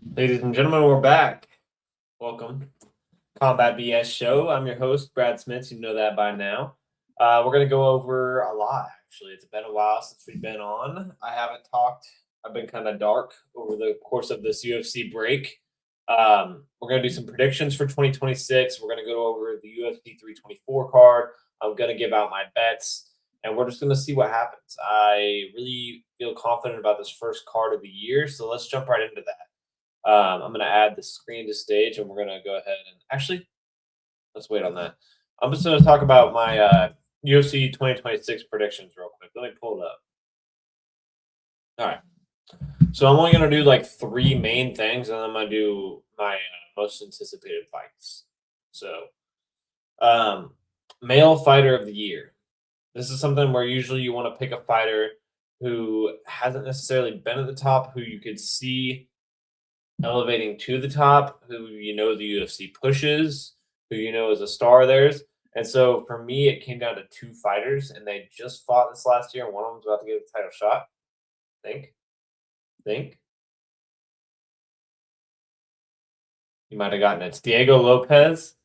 Ladies and gentlemen, we're back. Welcome. CombatBS show. I'm your host, Brad Smith. You know that by now. We're going to go over a lot, actually. It's been a while since we've been on. I haven't talked. I've been kind of dark over the course of this UFC break. We're going to do some predictions for 2026. We're going to go over the UFC 324 card. I'm going to give out my bets, and we're just going to see what happens. I really feel confident about this first card of the year, so let's jump right into that. I'm going to add the screen to stage, and we're going to go ahead and actually let's wait on that. I'm just going to talk about my UFC 2026 predictions real quick. Let me pull it up. All right. So I'm only going to do like three main things, and then I'm going to do my most anticipated fights. So, male fighter of the year. This is something where usually you want to pick a fighter who hasn't necessarily been at the top, who you could see elevating to the top, who you know the UFC pushes, who you know is a star of theirs. And so for me, it came down to two fighters, and they just fought this last year, and one of them's about to get a title shot. Think. You might have gotten it. It's Diego Lopez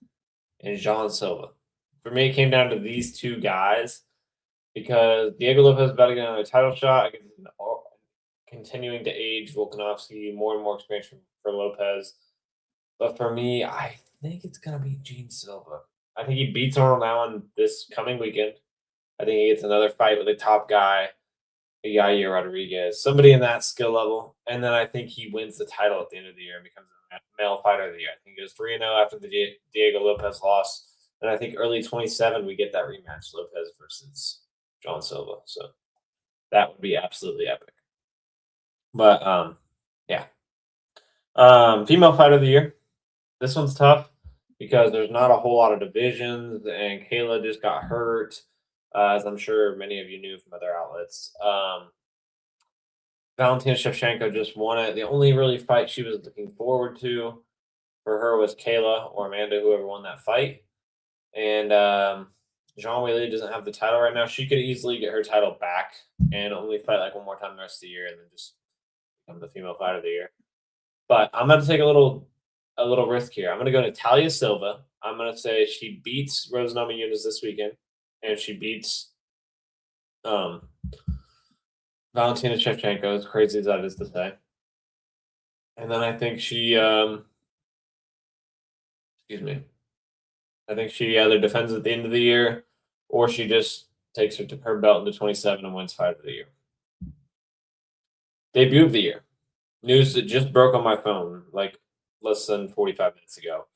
and Jean Silva. For me, it came down to these two guys because Diego Lopez is about to get another title shot against continuing to age Volkanovski, more and more experience for Lopez. But for me, I think it's gonna be Gene Silva. I think he beats Arnold Allen this coming weekend. I think he gets another fight with a top guy, a Yair Rodriguez, somebody in that skill level, and then I think he wins the title at the end of the year and becomes the male fighter of the year. I think he goes 3-0 after the Diego Lopez loss, and I think early 27 we get that rematch, Lopez versus John Silva. So that would be absolutely epic. But yeah. Female fighter of the year. This one's tough because there's not a whole lot of divisions, and Kayla just got hurt, as I'm sure many of you knew from other outlets. Valentina Shevchenko just won it. The only really fight she was looking forward to for her was Kayla or Amanda, whoever won that fight. And Jean Weili doesn't have the title right now. She could easily get her title back and only fight like one more time the rest of the year and then just become the female fighter of the year. But I'm going to take a little risk here. I'm going to go to Talia Silva. I'm going to say she beats Rose Namajunas this weekend, and she beats Valentina Shevchenko, as crazy as that is to say. And then I think she, I think she either defends at the end of the year or she just takes her belt into 27 and wins fight of the year. Debut of the year. News that just broke on my phone like less than 45 minutes ago.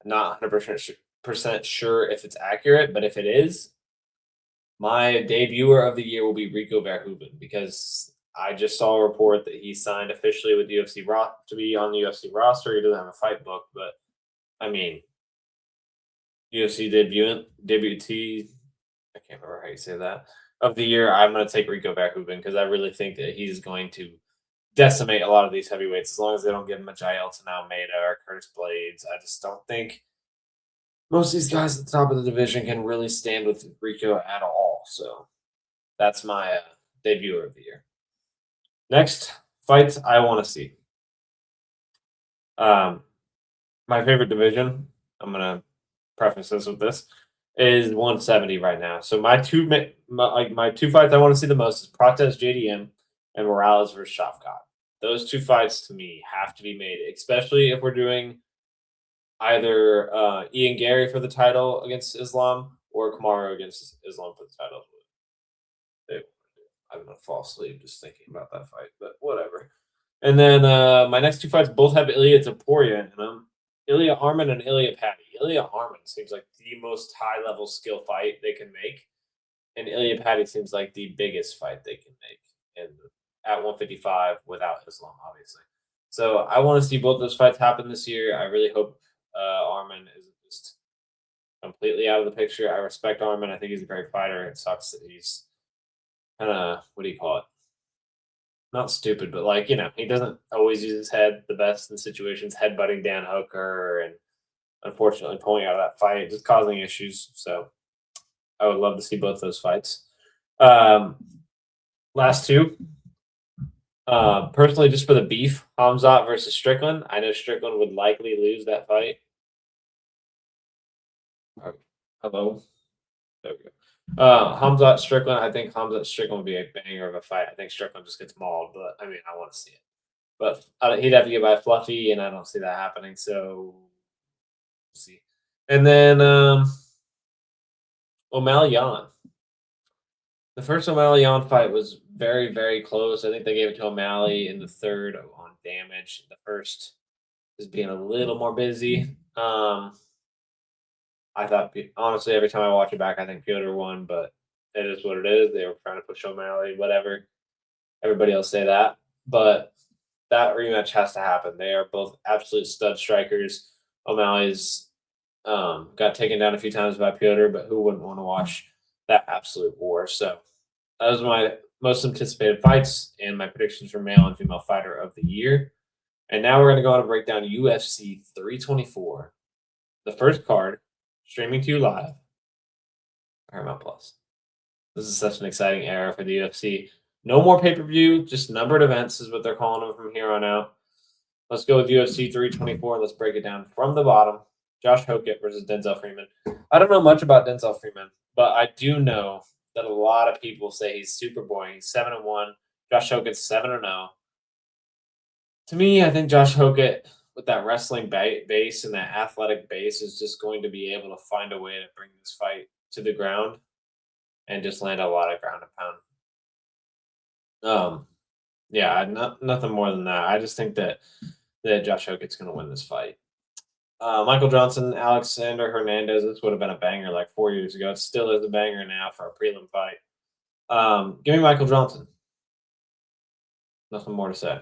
I'm not 100% sure if it's accurate, but if it is, my debuter of the year will be Rico Verhoeven because I just saw a report that he signed officially with the UFC to be on the UFC roster. He doesn't have a fight book, but I mean, UFC debutee, I can't remember how you say that, of the year. I'm going to take Rico Verhoeven because I really think that he's going to decimate a lot of these heavyweights as long as they don't give him a Jael to Almeida or Curtis Blades. I just don't think most of these guys at the top of the division can really stand with Rico at all. So that's my debuter of the year. Next, fights I want to see. My favorite division, I'm going to preface this with this, is 170 right now. So my two fights I want to see the most is Prates JDM and Morales versus Shavkat. Those two fights to me have to be made, especially if we're doing either Ian Gary for the title against Islam or Kamaru against Islam for the title. I'm gonna fall asleep just thinking about that fight, but whatever. And then my next two fights both have Ilya Taporia in them. Ilya Arman and Ilya Patty. Ilya Arman seems like the most high-level skill fight they can make, and Ilya Patty seems like the biggest fight they can make. And at 155 without Islam, obviously. So I want to see both those fights happen this year. I really hope Arman isn't just completely out of the picture. I respect Arman. I think he's a great fighter. It sucks that he's kind of, what do you call it? Not stupid, but like, he doesn't always use his head the best in situations, headbutting Dan Hooker and unfortunately pulling out of that fight, just causing issues. So I would love to see both those fights. Last two. Personally, just for the beef, Hamzat versus Strickland. I know Strickland would likely lose that fight. Hello. There we go. Hamzat Strickland. I think Hamzat Strickland would be a banger of a fight. I think Strickland just gets mauled, but I mean, I want to see it. But he'd have to get by Fluffy, and I don't see that happening. So we'll see. And then O'Malley Yan. The first O'Malley Yan fight was very, very close. I think they gave it to O'Malley in the third on damage. The first is being a little more busy. I thought, honestly, every time I watch it back, I think Piotr won, but it is what it is. They were trying to push O'Malley, whatever. Everybody else say that. But that rematch has to happen. They are both absolute stud strikers. O'Malley's got taken down a few times by Piotr, but who wouldn't want to watch that absolute war? So those are my most anticipated fights and my predictions for male and female fighter of the year. And now we're going to go on and break down UFC 324. The first card, streaming to you live, Paramount Plus. This is such an exciting era for the UFC. No more pay-per-view, just numbered events is what they're calling them from here on out. Let's go with UFC 324. Let's break it down from the bottom. Josh Hokett versus Denzel Freeman. I don't know much about Denzel Freeman, but I do know that a lot of people say he's super boring. He's 7-1. Josh Hokett's 7-0. To me, I think Josh Hokett, with that wrestling base and that athletic base, is just going to be able to find a way to bring this fight to the ground and just land a lot of ground and pound. Yeah, nothing more than that. I just think that Josh Hokett's going to win this fight. Michael Johnson, Alexander Hernandez. This would have been a banger like 4 years ago. It still is a banger now for a prelim fight. Give me Michael Johnson. Nothing more to say.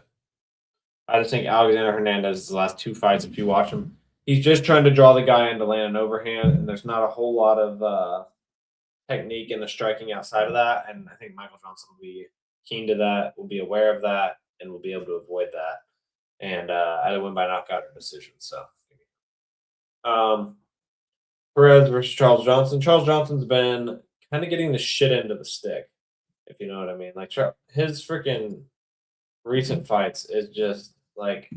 I just think Alexander Hernandez, the last two fights, if you watch him, he's just trying to draw the guy in to land an overhand, and there's not a whole lot of technique in the striking outside of that. And I think Michael Johnson will be keen to that, will be aware of that, and will be able to avoid that. And I win by knockout or decision. So, Perez versus Charles Johnson. Charles Johnson's been kind of getting the shit end of the stick, if you know what I mean. Like his freaking recent fights is just like,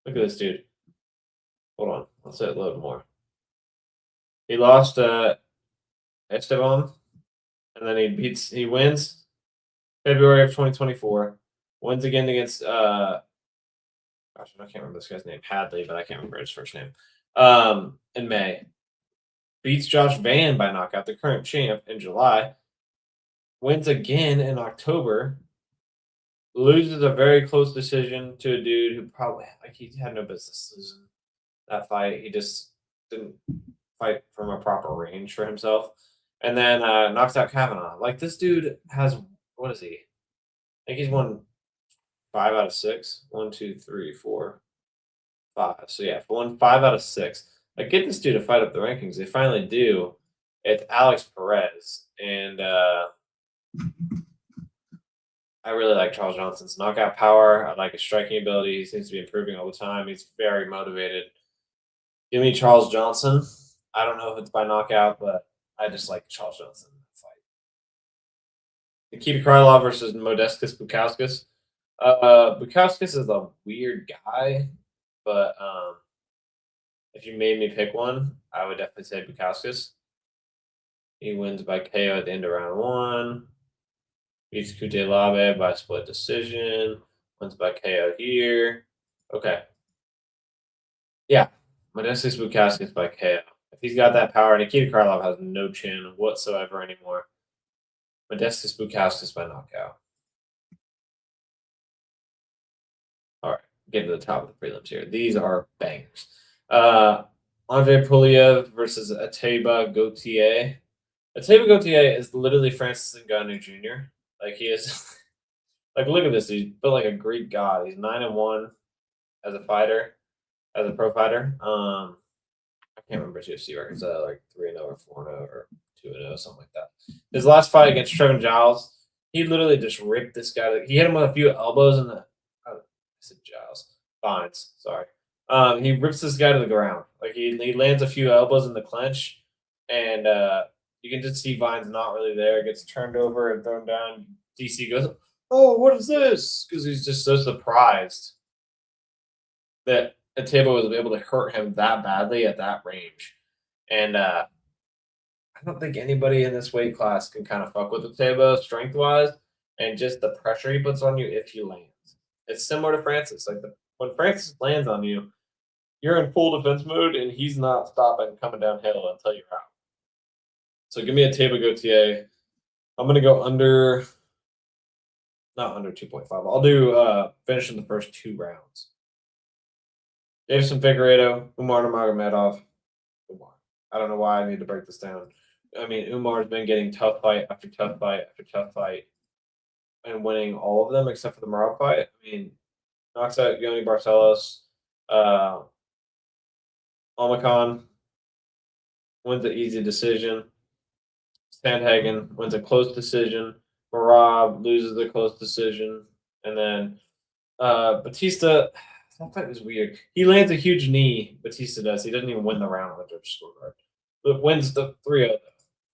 look at this dude. Hold on, let's say it a little more. He lost Esteban, and then he wins February of 2024. Wins again against gosh, I can't remember this guy's name, Hadley, but I can't remember his first name. In May, beats Josh Van by knockout, the current champ, in July. Wins again in October. Loses a very close decision to a dude who probably he had no business losing that fight. He just didn't fight from a proper range for himself. And then knocks out Kavanaugh. Like, this dude has, what is he? I think he's won 5 out of 6. 1, 2, 3, 4, 5. So yeah, won 5 out of 6. Like, get this dude to fight up the rankings. They finally do. It's Alex Perez. And I really like Charles Johnson's knockout power. I like his striking ability. He seems to be improving all the time. He's very motivated. Give me Charles Johnson. I don't know if it's by knockout, but I just like Charles Johnson in the fight. Nikita Krylov versus Modestas Bukauskas. Bukauskas is a weird guy, but if you made me pick one, I would definitely say Bukauskas. He wins by KO at the end of round 1. Beats Kutelabe by split decision. Wins by KO here. Okay. Yeah. Modestas Bukauskas by KO. If he's got that power, Nikita Krylov has no chin whatsoever anymore. Modestas Bukauskas by knockout. All right. Getting to the top of the prelims here. These are bangers. Andre Puliev versus Ateba Gautier. Ateba Gautier is literally Francis Ngannou Jr. Like, he is, like, look at this. He's built like a Greek god. He's 9-1 as a fighter, as a pro fighter. I can't remember his UFC records. Like 3-0 or 4-0 or 2-0, something like that. His last fight against Trevin Giles, he literally just ripped this guy. He hit him with a few elbows in the. I said Giles. Vines, sorry. He rips this guy to the ground. Like, he lands a few elbows in the clinch, and you can just see Vines not really there. Gets turned over and thrown down. DC goes, "Oh, what is this?" Because he's just so surprised that Ateba was able to hurt him that badly at that range. And I don't think anybody in this weight class can kind of fuck with Ateba strength wise, and just the pressure he puts on you if he lands. It's similar to Francis. Like when Francis lands on you, you're in full defense mode, and he's not stopping coming downhill until you're out. So give me a Ateba Gautier. I'm gonna go under, not under 2.5. I'll do finish in the first 2 rounds. Davison Figueiredo, Umar Nurmagomedov. Umar. I don't know why I need to break this down. I mean, Umar's been getting tough fight after tough fight after tough fight and winning all of them except for the Morale fight. I mean, knocks out Yoni Barcelos, uh, Omicron wins an easy decision. Sandhagen wins a close decision. Marab loses a close decision. And then Batista, that fight was weird. He lands a huge knee, Batista does. He doesn't even win the round on the judge's scorecard. But wins the 3-0.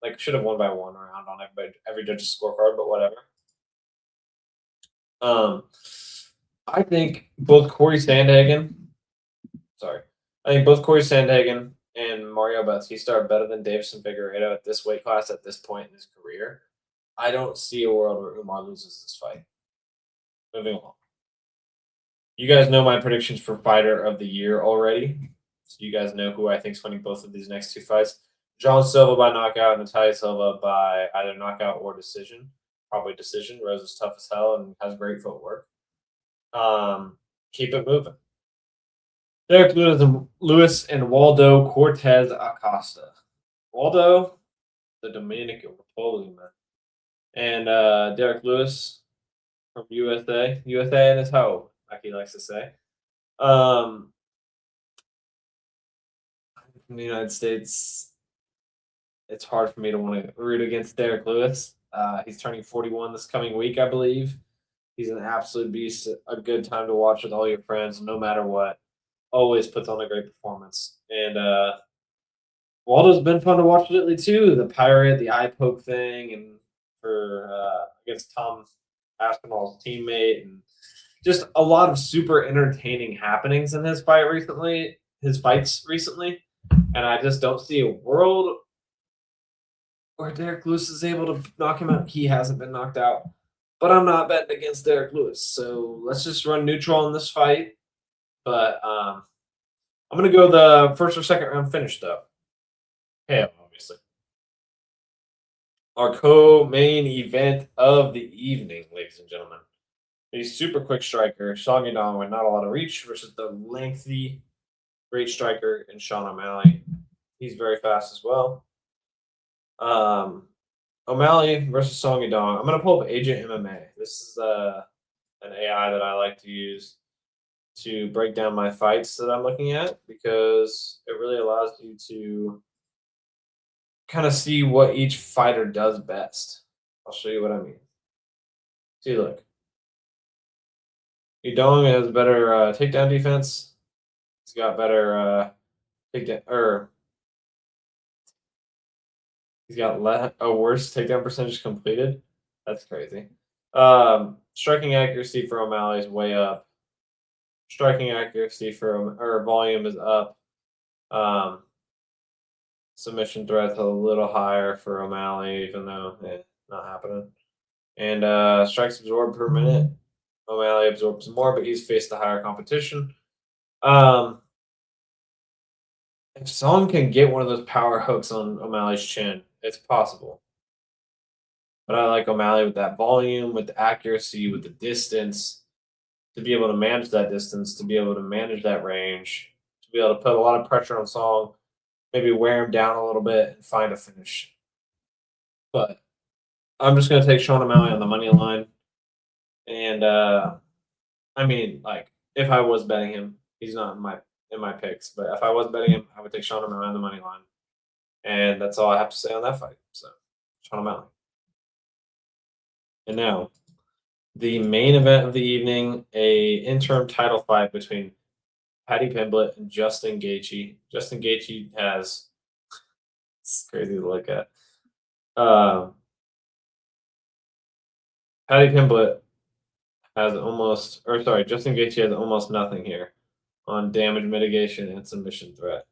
Like, should have won by 1 round on every judge's scorecard, but whatever. I think both Corey Sandhagen, I think both Corey Sandhagen and Mario Bautista are better than Davison Figueiredo at this weight class at this point in his career. I don't see a world where Umar loses this fight. Moving along. You guys know my predictions for fighter of the year already. So you guys know who I think is winning both of these next 2 fights. John Silva by knockout, Natalia Silva by either knockout or decision. Probably decision. Rose is tough as hell and has great footwork. Keep it moving. Derek Lewis and Waldo Cortez Acosta. Waldo, the Dominican Republic, man. And Derek Lewis from USA. USA in his hoe, like he likes to say. From the United States, it's hard for me to want to root against Derek Lewis. He's turning 41 this coming week, I believe. He's an absolute beast. A good time to watch with all your friends, no matter what. Always puts on a great performance. And Waldo's been fun to watch lately too. The pirate, the eye poke thing, and for against Tom Aspinall's teammate, and just a lot of super entertaining happenings in his fights recently. And I just don't see a world where Derek Lewis is able to knock him out. He hasn't been knocked out. But I'm not betting against Derek Lewis. So let's just run neutral in this fight. But I'm going to go the first or second round finish, though. Hell, obviously. Our co-main event of the evening, ladies and gentlemen. A super quick striker, Song Yadong, with not a lot of reach, versus the lengthy, great striker in Sean O'Malley. He's very fast as well. O'Malley versus Song Yadong. I'm going to pull up Agent MMA. This is an AI that I like to use to break down my fights that I'm looking at, because it really allows you to kind of see what each fighter does best. I'll show you what I mean. See, look. Yadong has better takedown defense. He's got better takedown, he's got a worse takedown percentage completed. That's crazy. Striking accuracy for O'Malley is way up. Striking accuracy for volume is up. Submission threat's a little higher for O'Malley, even though not happening. And strikes absorbed per minute. O'Malley absorbs more, but he's faced the higher competition. If Song can get one of those power hooks on O'Malley's chin, it's possible. But I like O'Malley with that volume, with the accuracy, with the distance, to be able to manage that distance, to be able to manage that range, to be able to put a lot of pressure on Song, maybe wear him down a little bit and find a finish. But I'm just going to take Sean O'Malley on the money line. And I mean, like, if I was betting him, he's not in my picks, but if I was betting him, I would take Sean O'Malley on the money line. And that's all I have to say on that fight. So, Sean O'Malley. And now, the main event of the evening, a interim title fight between Paddy Pimblett and Justin Gaethje. Justin Gaethje has, it's crazy to look at. Paddy Pimblett has almost, or sorry, Justin Gaethje has almost nothing here on damage mitigation and submission threat,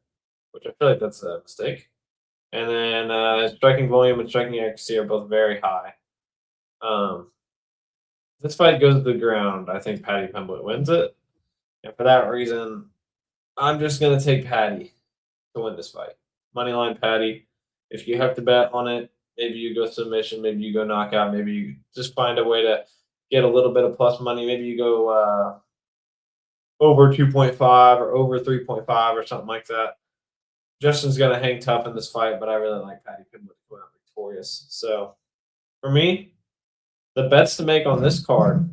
which I feel like that's a mistake. And then his striking volume and striking accuracy are both very high. This fight goes to the ground. I think Paddy Pimblett wins it. And for that reason, I'm just going to take Paddy to win this fight. Moneyline Paddy. If you have to bet on it, maybe you go submission, maybe you go knockout, maybe you just find a way to get a little bit of plus money. Maybe you go over 2.5 or over 3.5 or something like that. Justin's going to hang tough in this fight, but I really like Paddy Pimblett to go out victorious. So for me, the bets to make on this card,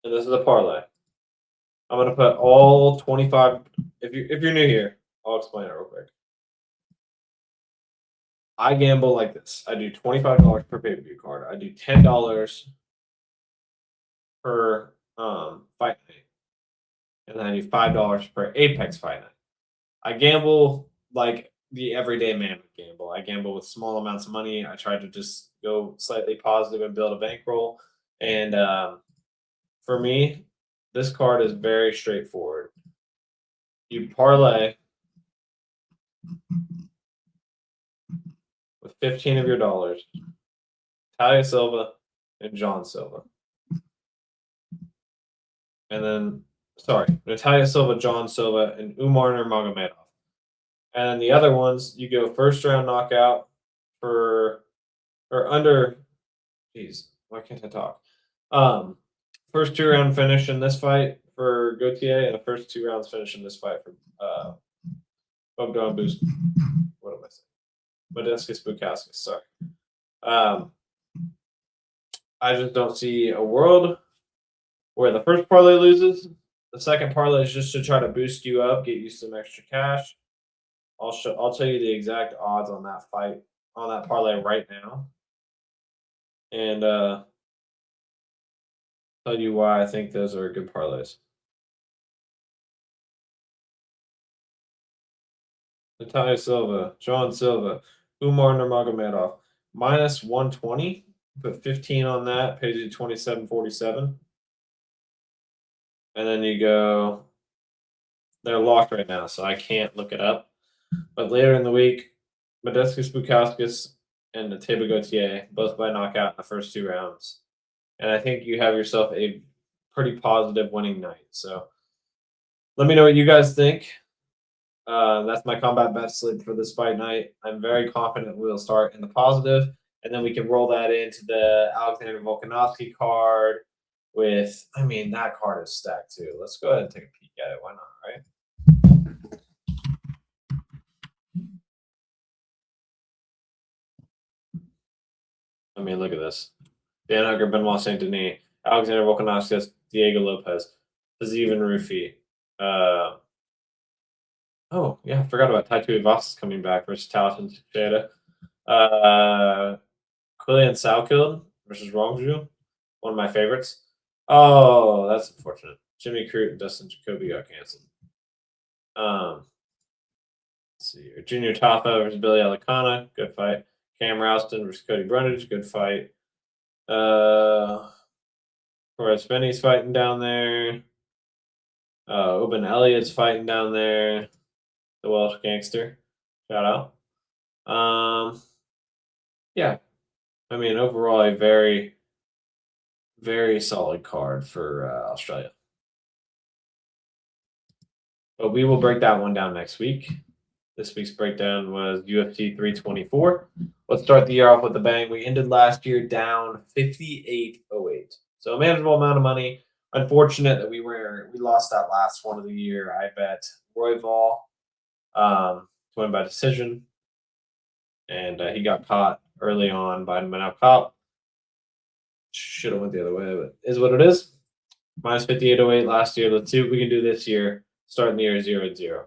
and this is a parlay. I'm going to put all 25. If you're new here, I'll explain it real quick. I gamble like this. I do $25 per pay-per-view card. I do $10 per fight night. And then I do $5 per Apex fight night. I gamble like the everyday man would gamble. I gamble with small amounts of money. I try to just go slightly positive and build a bankroll. And for me, this card is very straightforward. You parlay with 15 of your dollars, Natalia Silva and John Silva. And then, Natalia Silva, John Silva, and Umar Nurmagomedov. And then the other ones, you go first round knockout for, or under, geez, why can't I talk? First 2-round finish in this fight for Gauthier, and the first 2 rounds finish in this fight for Bogdan Boost. What am I saying? Modestus Bukauskas, sorry. I just don't see a world where the first parlay loses. The second parlay is just to try to boost you up, get you some extra cash. I'll tell you the exact odds on that fight, on that parlay right now. And tell you why I think those are good parlays. Natalia Silva, John Silva, Umar Nurmagomedov, minus 120. Put 15 on that, pays you 27.47. And then you go, they're locked right now, so I can't look it up. But later in the week, Modestus Bukauskas and Teba Gauthier, both by knockout in the first 2 rounds. And I think you have yourself a pretty positive winning night. So let me know what you guys think. That's my CombatBS slate for this fight night. I'm very confident we'll start in the positive, and then we can roll that into the Alexander Volkanovski card with, I mean, that card is stacked too. Let's go ahead and take a peek at it. Why not, right? I mean, look at this. Dan Hooker, Benoit Saint Denis, Alexander Volkanovski, Diego Lopez, Aziz Rufi. Oh, yeah, I forgot about Tai Tuivasa coming back versus Taliesin Teixeira. Quillian Salkild versus Rongju, one of my favorites. Oh, that's unfortunate. Jimmy Crute and Dustin Jacoby got canceled. Let's see here. Junior Tafa versus Billy Alicana, good fight. Cam Rouston versus Cody Brundage, good fight. Torres Finney's fighting down there. Oben Elliott's fighting down there. The Welsh gangster. Shout out. Yeah. I mean, overall, a very, very solid card for Australia. But we will break that one down next week. This week's breakdown was UFC 324. Let's start the year off with a bang. We ended last year down 58.08. So a manageable amount of money. Unfortunate that we lost that last one of the year. I bet Royval to win by decision. And he got caught early on by Manel Cop. Should have went the other way, but is what it is. Minus 58.08 last year. Let's see what we can do this year. Starting the year 0-0.